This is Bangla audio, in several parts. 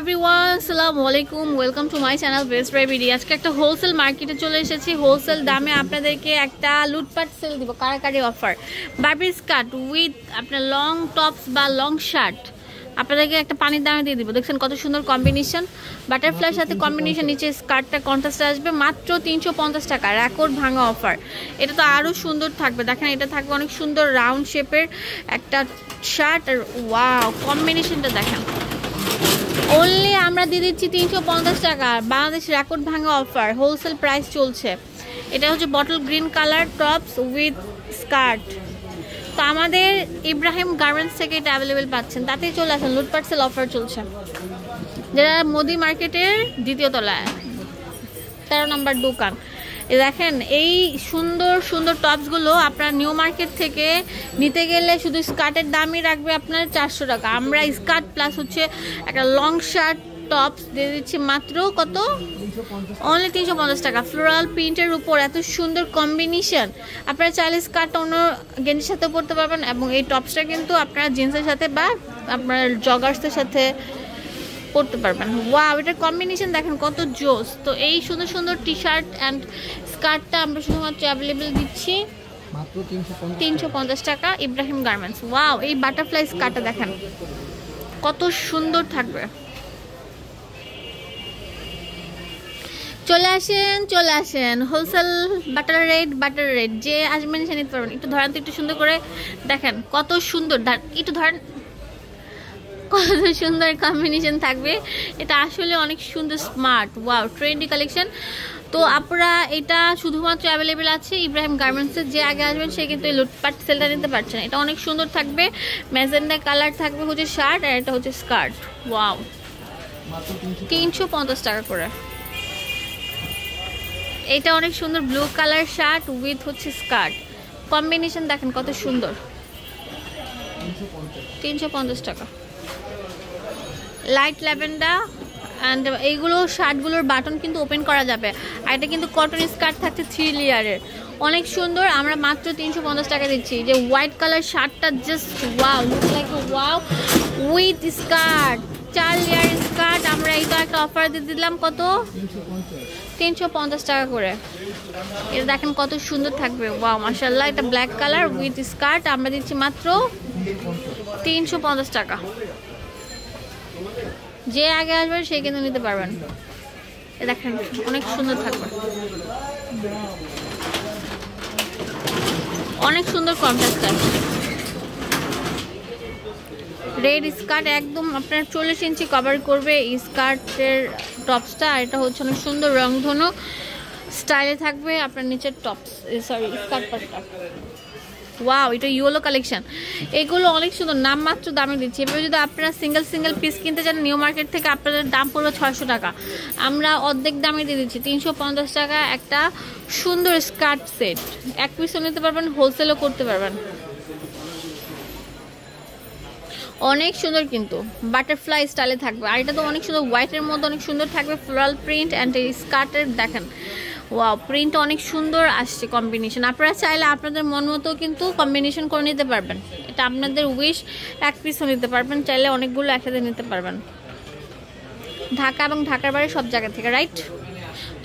এভরিওয়ান, আসসালামু আলাইকুম। Welcome to my channel best buy BD. আজকে একটা হোলসেল মার্কেটে চলে এসেছি। হোলসেল দামে আপনাদেরকে একটা লুটপাট সেল দিব, কারাকারি অফার। বারবি স্কার্ট উইথ আপনার লং টপস বা লং শার্ট আপনাদেরকে একটা পানির দামে দিয়ে দিব। দেখছেন কত সুন্দর কম্বিনেশন, বাটারফ্লাইয়ের সাথে কম্বিনেশন। নিচে স্কার্টটা কন্ট্রাস্টে আসবে মাত্র 350 টাকা, রেকর্ড ভাঙা অফার। এটা তো আরও সুন্দর থাকবে। দেখেন এটা থাকবে অনেক সুন্দর রাউন্ড শেপের একটা শার্ট। আর ওয়াও, কম্বিনেশনটা দেখেন। অনলি আমরা দিয়ে দিচ্ছি 350 টাকা, বাংলাদেশ রেকর্ড ভাঙা অফার, হোলসেল প্রাইস চলছে। এটা হচ্ছে bottle green colour tops with skirt. তো আমাদের ইব্রাহিম গার্মেন্টস থেকে এটা অ্যাভেলেবেল পাচ্ছেন, তাতেই চলে আসেন। লুটপাট সেল অফার চলছে, যেটা মোদি মার্কেটের দ্বিতীয় তলায় 13 নম্বর দোকান। দেখেন এই সুন্দর সুন্দর টপসগুলো আপনার নিউ মার্কেট থেকে নিতে গেলে শুধু স্কার্টের দামই রাখবে আপনার 400 টাকা। আমরা স্কার্ট প্লাস হচ্ছে একটা লং শার্ট টপস দিয়ে দিচ্ছি মাত্র কত, অনলি 350 টাকা। ফ্লোরাল প্রিন্টের উপর এত সুন্দর কম্বিনেশন। আপনারা চাইলে স্কার্টটা অন্য গেঞ্জির সাথে পরতে পারবেন, এবং এই টপসটা কিন্তু আপনারা জিন্সের সাথে বা আপনার জগার্সের সাথে পড়তে পারবেন। ওয়াও, এটার কম্বিনেশন দেখেন কত জোস। তো এই সুন্দর সুন্দর টি শার্ট অ্যান্ড স্কার্টটা আমরা শুধুমাত্র অ্যাভেলেবেল দিচ্ছি মাত্র 350 টাকা, ইব্রাহিম গার্মেন্টস। ওয়াও, এই বাটারফ্লাই স্কার্টটা দেখেন কত সুন্দর থাকবে। চলে আসেন হোলসেল বাটার রেট যে আসবেন সে নিতে পারবেন। একটু ধরেন তো, একটু সুন্দর করে দেখেন কত সুন্দর। একটু ধরেন কত সুন্দর কম্বিনেশন থাকবে। এটা আসলে অনেক সুন্দর, স্মার্ট, ওয়াও, ট্রেন্ডি কালেকশন। তো আপনারা এটা শুধুমাত্র অ্যাভেলেবেল আছে ইব্রাহিম গার্মেন্টসে। যে আগে আসবেন সে কিন্তু এই লুটপাট সেলটা নিতে পারছেন। এটা অনেক সুন্দর থাকবে, ম্যাজেন্ডা কালার থাকবে হচ্ছে শার্ট, আর এটা হচ্ছে স্কার্ট। ওয়াও, 350 টাকা করে। এটা অনেক সুন্দর ব্লু কালার শার্ট উইথ হচ্ছে স্কার্ট, কম্বিনেশন দেখেন কত সুন্দর, 350 টাকা। লাইট ল্যাভেন্ডার অ্যান্ড এইগুলো শার্টগুলোর বাটন কিন্তু ওপেন করা যাবে। আর এটা কিন্তু কটন স্কার্ট থাকছে 3 লেয়ারের, অনেক সুন্দর। আমরা মাত্র 350 টাকা দিচ্ছি। যে হোয়াইট কালার শার্টটা just wow, look like wow, with skirt, 4 layer skirt. আমরা এইটা একটা অফার দিয়ে দিলাম কত, 350 টাকা করে। এটা দেখেন কত সুন্দর থাকবে। ওয়াও, মাশাআল্লাহ। এটা ব্ল্যাক কালার উইথ স্কার্ট আমরা দিচ্ছি মাত্র 350 টাকা। যে আগে আসবে সে কিন্তু নিতে পারবেন। এ দেখেন অনেক সুন্দর থাকবে, অনেক সুন্দর কন্ট্রাস্ট আছে। রেড স্কার্ট একদম আপনার 40 ইঞ্চি কভার করবে এই স্কার্টের টপসটা। আর এটা হচ্ছে অনেক সুন্দর রংধনু স্টাইলে থাকবে আপনার নিচের টপস, সরি স্কার্ট পার্টটা। ওয়াও, এটা ইয়েলো কালেকশন। এগুলো অনেক সুন্দর, নামমাত্র দামে দিচ্ছি। এভাবে যদি আপনারা সিঙ্গেল পিস কিনতে চান নিউ মার্কেট থেকে আপনাদের দাম পড়বে 600 টাকা। আমরা অর্ধেক দামে দিয়ে দিচ্ছি 350 টাকা একটা সুন্দর স্কার্ট সেট। এক পিসও নিতে পারবেন, হোলসেলও করতে পারবেন। অনেক সুন্দর কিন্তু বাটারফ্লাই স্টাইলে থাকবে। আর এটা তো অনেক সুন্দর, হোয়াইটের মধ্যে অনেক সুন্দর থাকবে ফ্লোরাল প্রিন্ট অ্যান্ড এই স্কার্টের দেখেন ওয়াও, প্রিন্ট অনেক সুন্দর আসছে কম্বিনেশন। আপনারা চাইলে আপনাদের মন মতো কিন্তু কম্বিনেশন করে নিতে পারবেন। এটা আপনাদের উইশ, এক পিসও নিতে পারবেন, চাইলে অনেকগুলো একসাথে নিতে পারবেন। ঢাকা এবং ঢাকার বাইরে সব জায়গা থেকে, রাইট?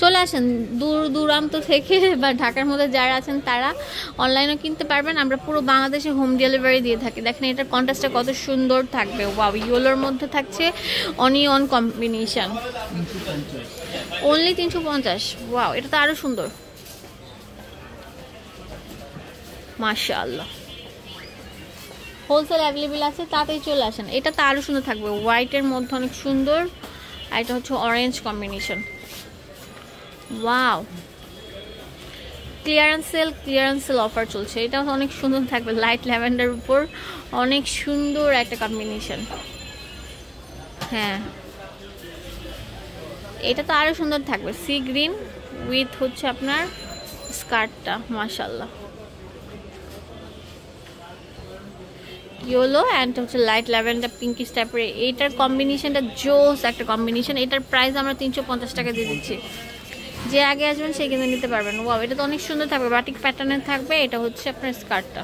চলে আসেন দূর দূরান্ত থেকে, বা ঢাকার মধ্যে যারা আছেন তারা অনলাইনেও কিনতে পারবেন। আমরা পুরো বাংলাদেশে হোম ডেলিভারি দিয়ে থাকি। দেখেন এটার কন্ট্রাস্টটা কত সুন্দর থাকবে। ওয়াও, ইয়েলোর মধ্যে থাকছে অনিয়ন কম্বিনেশন, অনলি 350। ওয়াও, এটা তো আরো সুন্দর, মাশাআল্লাহ। হোলসেল অ্যাভেলেবেল আছে, তাতেই চলে আসেন। এটা তো আরো সুন্দর থাকবে, হোয়াইটের মধ্যে অনেক সুন্দর। আর এটা হচ্ছে orange combination. Wow, clearance sale offer চলছে। এটা অনেক সুন্দর থাকবে, লাইট ল্যাভেন্ডার উপর অনেক সুন্দর একটা কম্বিনেশন। হ্যাঁ, এটা তো আরো সুন্দর থাকবে, সি গ্রিন উইথ হচ্ছে আপনার স্কার্টটা, মাশাআল্লাহ। ইয়েলো অ্যান্ড হচ্ছে লাইট ল্যাভেন্ডার পিঙ্কিশ টাইপের, এইটার কম্বিনেশনটা জোস একটা কম্বিনেশন। এটার প্রাইস আমরা 350 টাকা দিয়ে দিচ্ছি। যে আগে আসবেন সে কিন্তু নিতে পারবেন। ওয়াও, এটা তো অনেক সুন্দর থাকবে, বাটিক প্যাটার্নের থাকবে। এটা হচ্ছে আপনার স্কার্টটা।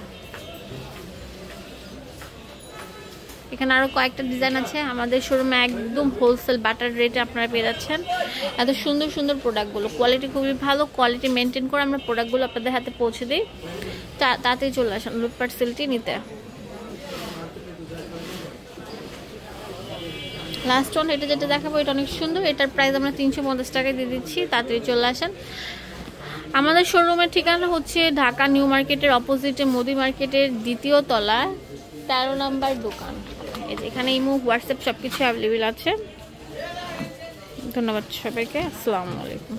এখানে আরও কয়েকটা ডিজাইন আছে। আমাদের শোরুমে একদম হোলসেল বাটার রেটে আপনারা পেয়ে যাচ্ছেন এত সুন্দর সুন্দর প্রোডাক্টগুলো। কোয়ালিটি খুবই ভালো, কোয়ালিটি মেনটেন করে আমরা প্রোডাক্টগুলো আপনাদের হাতে পৌঁছে দিই। তাতেই চলে আসেন লুটপাট সেলটি নিতে। লাস্ট ওয়ান এটা যেটা দেখাবো এটা অনেক সুন্দর, এটার প্রাইস আমরা 350 টাকায় দিয়ে দিচ্ছি, তাড়াতাড়ি চলে আসেন। আমাদের শোরুমের ঠিকানা হচ্ছে ঢাকা নিউ মার্কেটের অপোজিটে মোদি মার্কেটের 2য় তলা 13 নম্বর দোকান। এখানে ইমো, হোয়াটসঅ্যাপ সবকিছু অ্যাভেলেবেল আছে। ধন্যবাদ সবাইকে, আসসালামু আলাইকুম।